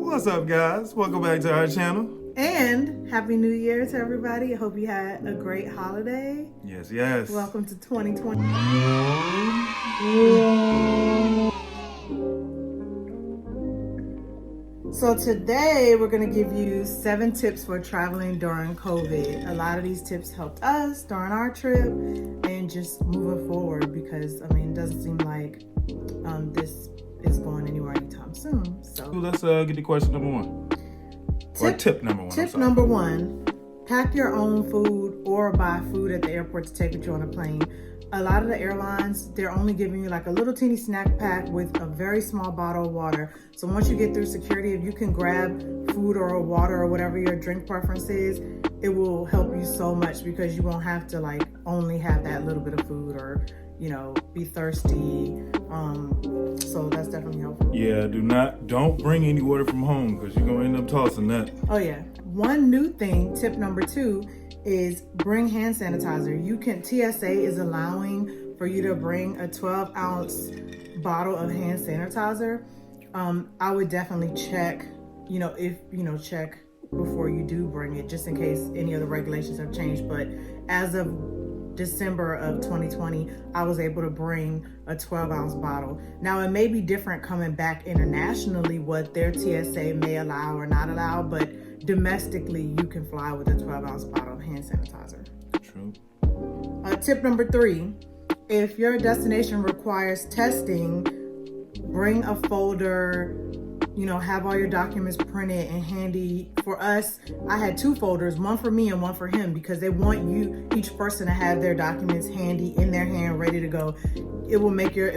What's up, guys? Welcome back to our channel. And Happy New Year to everybody. I hope you had a great holiday. Yes, yes. Welcome to 2020. So today we're going to give you 7 tips for traveling during COVID. A lot of these tips helped us during our trip and just moving forward because, it doesn't seem like this is going anywhere anytime soon. So let's get to question number 1. Tip number 1. Tip number 1, pack your own food or buy food at the airport to take with you on a plane. A lot of the airlines, they're only giving you like a little teeny snack pack with a very small bottle of water. So once you get through security, if you can grab food or water or whatever your drink preference is, it will help you so much because you won't have to only have that little bit of food or, be thirsty. So that's definitely helpful. Yeah, don't bring any water from home because you're going to end up tossing that. Oh yeah. One new thing, tip number 2, is bring hand sanitizer. TSA is allowing for you to bring a 12-ounce bottle of hand sanitizer. I would definitely check, check before you do bring it, just in case any of the regulations have changed. But as of December of 2020, I was able to bring a 12-ounce bottle. Now, it may be different coming back internationally, what their TSA may allow or not allow, but domestically, you can fly with a 12-ounce bottle of hand sanitizer. True. Tip number 3, if your destination requires testing, bring a folder, have all your documents printed and handy. For us, I had 2 folders, one for me and one for him, because they want each person to have their documents handy in their hand, ready to go. It will make your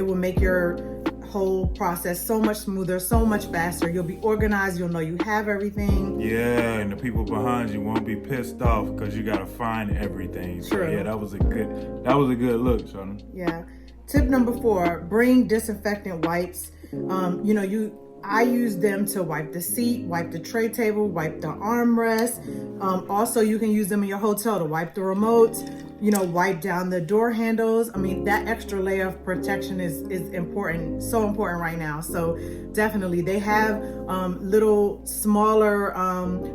whole process so much smoother, so much faster. You'll be organized. You'll know you have everything. Yeah, and the people behind you won't be pissed off because you gotta find everything. So True. yeah, that was a good look, Shauna. Yeah. Tip number 4: bring disinfectant wipes. I use them to wipe the seat, wipe the tray table, wipe the armrest. Also, you can use them in your hotel to wipe the remotes, wipe down the door handles. That extra layer of protection is important, so important right now. So definitely, they have little smaller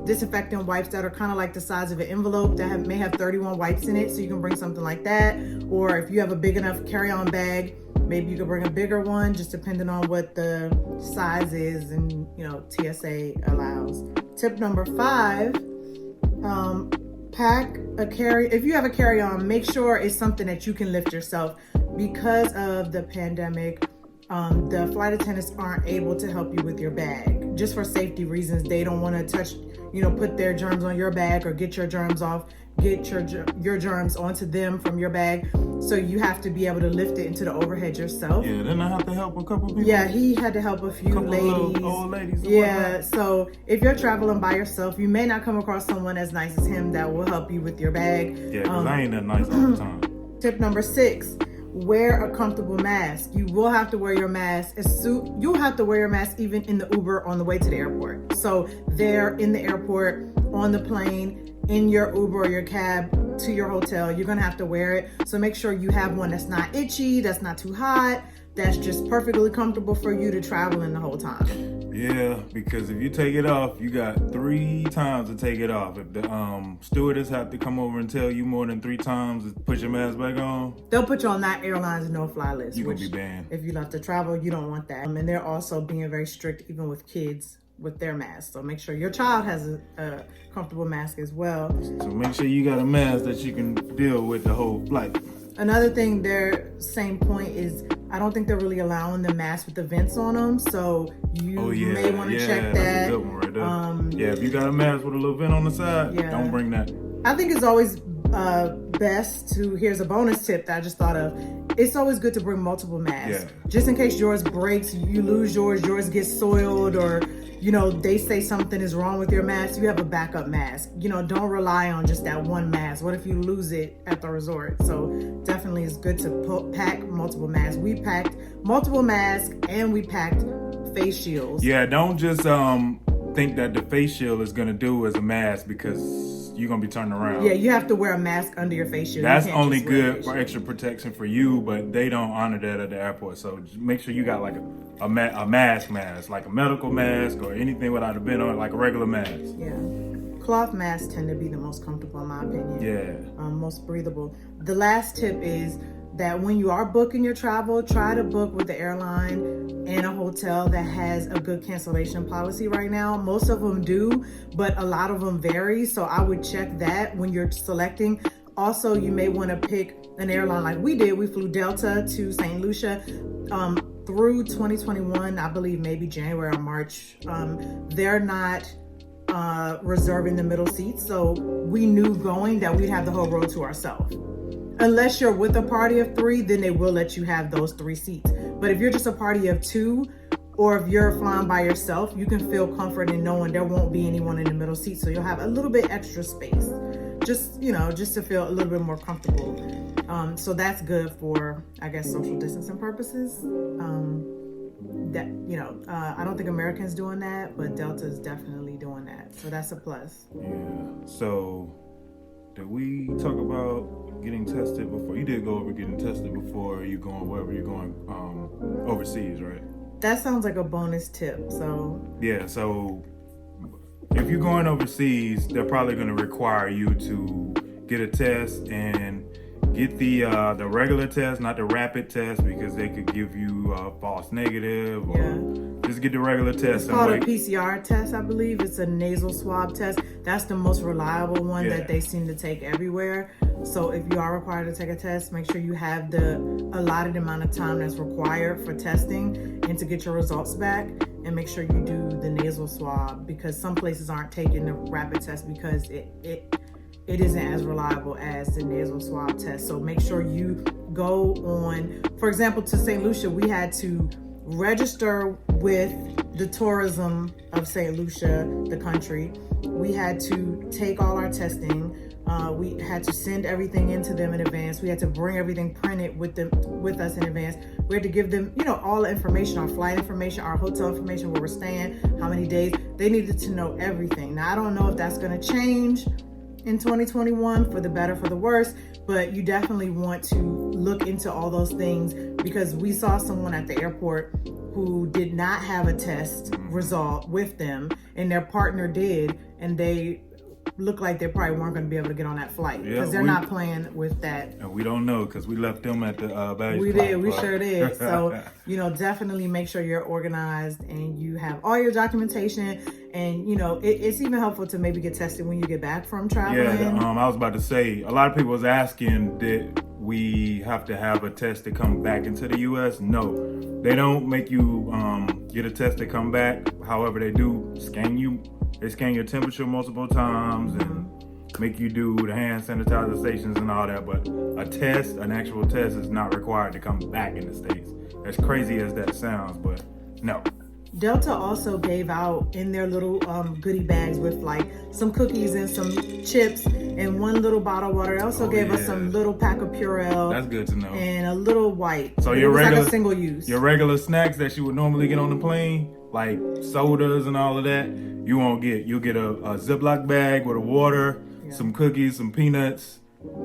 disinfectant wipes that are kind of like the size of an envelope that may have 31 wipes in it. So you can bring something like that. Or if you have a big enough carry-on bag, maybe you could bring a bigger one, just depending on what the size is and, TSA allows. Tip number 5, if you have a carry-on, make sure it's something that you can lift yourself. Because of the pandemic, the flight attendants aren't able to help you with your bag. Just for safety reasons, they don't want to touch, put their germs on your bag or get your germs off. Get your germs onto them from your bag. So you have to be able to lift it into the overhead yourself. Yeah, didn't I have to help a couple people? Yeah, he had to help a few ladies. Old ladies. Yeah, so if you're traveling by yourself, you may not come across someone as nice as him that will help you with your bag. Yeah, because I ain't that nice all the time. Tip number 6, wear a comfortable mask. You will have to wear your mask. You'll have to wear your mask even in the Uber on the way to the airport. So there in the airport, on the plane, in your Uber or your cab to your hotel, you're gonna have to wear it. So make sure you have one that's not itchy, that's not too hot, that's just perfectly comfortable for you to travel in the whole time. Yeah, because if you take it off, you got 3 times to take it off. If the stewardess have to come over and tell you more than 3 times to put your mask back on, they'll put you on that airline's no-fly list. You're gonna be banned. If you love to travel, you don't want that. And they're also being very strict even with kids with their masks. So make sure your child has a comfortable mask as well. So make sure you got a mask that you can deal with the whole flight. Another thing, their same point is, I don't think they're really allowing the masks with the vents on them. So you may want to check that. That's a good one right there. If you got a mask with a little vent on the side, don't bring that. I think it's always best to, here's a bonus tip that I just thought of. It's always good to bring multiple masks. Yeah. Just in case yours breaks, you lose yours gets soiled, or they say something is wrong with your mask, you have a backup mask. Don't rely on just that one mask. What if you lose it at the resort? So definitely it's good to pack multiple masks. We packed multiple masks and we packed face shields. Yeah, don't just think that the face shield is gonna do as a mask, because you're gonna be turned around. Yeah, you have to wear a mask under your face shield. That's only good for extra protection for you, but they don't honor that at the airport. So just make sure you got like a mask, like a medical mask or anything without a bend on it, like a regular mask. Yeah. Cloth masks tend to be the most comfortable in my opinion. Yeah. Most breathable. The last tip is that when you are booking your travel, try to book with the airline and a hotel that has a good cancellation policy right now. Most of them do, but a lot of them vary. So I would check that when you're selecting. Also, you may want to pick an airline like we did. We flew Delta to St. Lucia through 2021, I believe maybe January or March. They're not reserving the middle seats. So we knew going that we'd have the whole row to ourselves. Unless you're with a party of 3, then they will let you have those 3 seats. But if you're just a party of 2, or if you're flying by yourself, you can feel comfort in knowing there won't be anyone in the middle seat. So you'll have a little bit extra space, just to feel a little bit more comfortable. So that's good for, I guess, social distancing purposes. I don't think American's doing that, but Delta is definitely doing that. So that's a plus. Yeah. So did we talk about getting tested before? You did go over getting tested before you going wherever you're going overseas, right? That sounds like a bonus tip. So yeah, so if you're going overseas, they're probably going to require you to get a test and get the regular test, not the rapid test, because they could give you a false negative, or just get the regular test. It's called a PCR test, I believe. It's a nasal swab test. That's the most reliable one that they seem to take everywhere. So if you are required to take a test, make sure you have the allotted amount of time that's required for testing and to get your results back. And make sure you do the nasal swab, because some places aren't taking the rapid test because it isn't as reliable as the nasal swab test. So make sure you go on, for example, to St. Lucia, we had to register with the tourism of St. Lucia, the country. We had to take all our testing. We had to send everything into them in advance. We had to bring everything printed with us in advance. We had to give them, all the information, our flight information, our hotel information, where we're staying, how many days. They needed to know everything. Now, I don't know if that's going to change in 2021 for the better, for the worse, but you definitely want to look into all those things, because we saw someone at the airport who did not have a test result with them, and their partner did, and they look like they probably weren't going to be able to get on that flight because they're not playing with that. And we don't know because we left them at the baggage. We sure did. So, definitely make sure you're organized and you have all your documentation. And, it's even helpful to maybe get tested when you get back from traveling. Yeah, I was about to say, a lot of people was asking, did we have to have a test to come back into the U.S.? No, they don't make you get a test to come back. However, they do scan you. They scan your temperature multiple times and make you do the hand sanitizer stations and all that. But an actual test is not required to come back in the States. As crazy as that sounds, but no. Delta also gave out in their little goodie bags with like some cookies and some chips and one little bottle of water. They also gave us some little pack of Purell. That's good to know. And a little white. So your regular, like a single use. Your regular snacks that you would normally get on the plane, like sodas and all of that, you won't get. You'll get a Ziploc bag with a water, some cookies, some peanuts.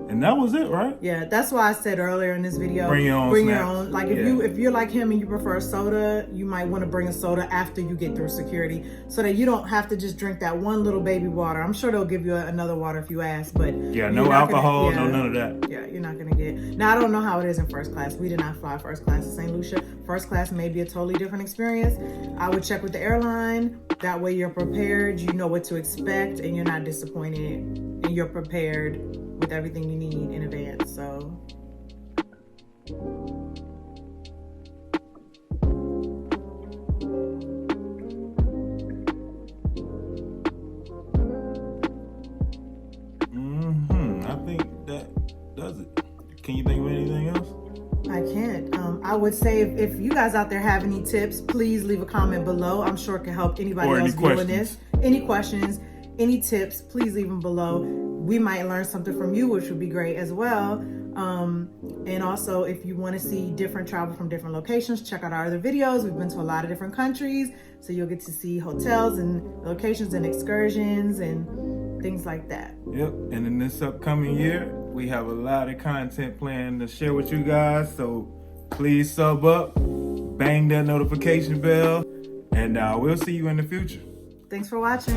And that was it, right? Yeah, that's why I said earlier in this video, bring your own. Like if you're like him and you prefer soda, you might want to bring a soda after you get through security, so that you don't have to just drink that one little baby water. I'm sure they'll give you another water if you ask, but no alcohol, no none of that. Yeah, you're not gonna get. Now I don't know how it is in first class. We did not fly first class to St. Lucia. First class may be a totally different experience. I would check with the airline. That way you're prepared. You know what to expect, and you're not disappointed, and you're prepared with everything you need in advance. So I think that does it. Can you think of anything else? I can't. I would say if you guys out there have any tips, please leave a comment below. I'm sure it can help anybody else doing this. Any questions, any tips, please leave them below. We might learn something from you, which would be great as well. And also, if you want to see different travel from different locations, check out our other videos. We've been to a lot of different countries, so you'll get to see hotels and locations and excursions and things like that. Yep, and in this upcoming year, we have a lot of content planned to share with you guys. So please sub up, bang that notification bell, and we'll see you in the future. Thanks for watching.